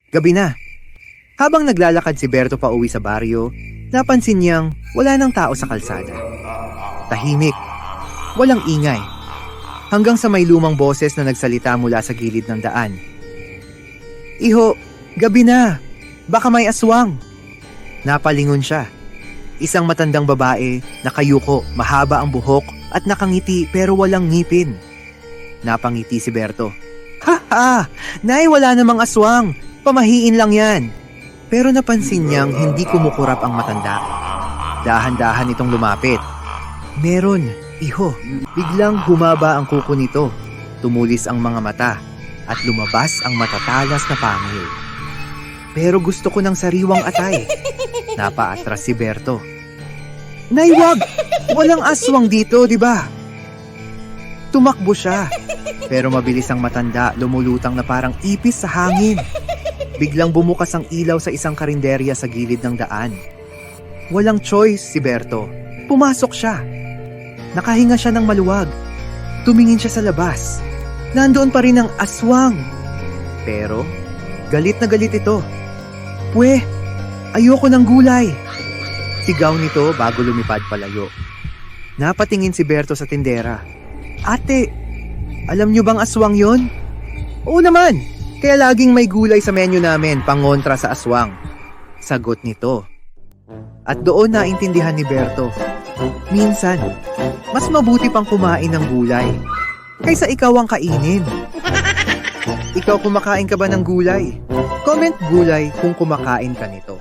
Gabi na. Habang naglalakad si Berto pa uwi sa baryo, napansin niyang wala nang tao sa kalsada. Tahimik. Walang ingay. Hanggang sa may lumang boses na nagsalita mula sa gilid ng daan. Iho, gabi na. Baka may aswang. Napalingon siya. Isang matandang babae, nakayuko, mahaba ang buhok at nakangiti pero walang ngipin. Napangiti si Berto. Ha! Nay, wala namang aswang. Pamahiin lang yan. Pero napansin niyang hindi kumukurap ang matanda. Dahan-dahan itong lumapit. Meron, iho. Biglang humaba ang kuko nito. Tumulis ang mga mata at lumabas ang matatalas na pangil. Pero gusto ko ng sariwang atay. Napaatras si Berto. Nay, wag! Walang aswang dito, di ba? Tumakbo siya. Pero mabilis ang matanda, lumulutang na parang ipis sa hangin. Biglang bumukas ang ilaw sa isang karinderya sa gilid ng daan. Walang choice si Berto. Pumasok siya. Nakahinga siya ng maluwag. Tumingin siya sa labas. Nandoon pa rin ang aswang. Pero, galit na galit ito. Pwe, ayoko ng gulay. Sigaw nito bago lumipad palayo. Napatingin si Berto sa tindera. Ate, alam niyo bang aswang yon? Oo naman, kaya laging may gulay sa menu namin pangontra sa aswang. Sagot nito. At doon naintindihan ni Berto. Minsan, mas mabuti pang kumain ng gulay kaysa ikaw ang kainin. Ikaw, kumakain ka ba ng gulay? Comment gulay kung kumakain ka nito.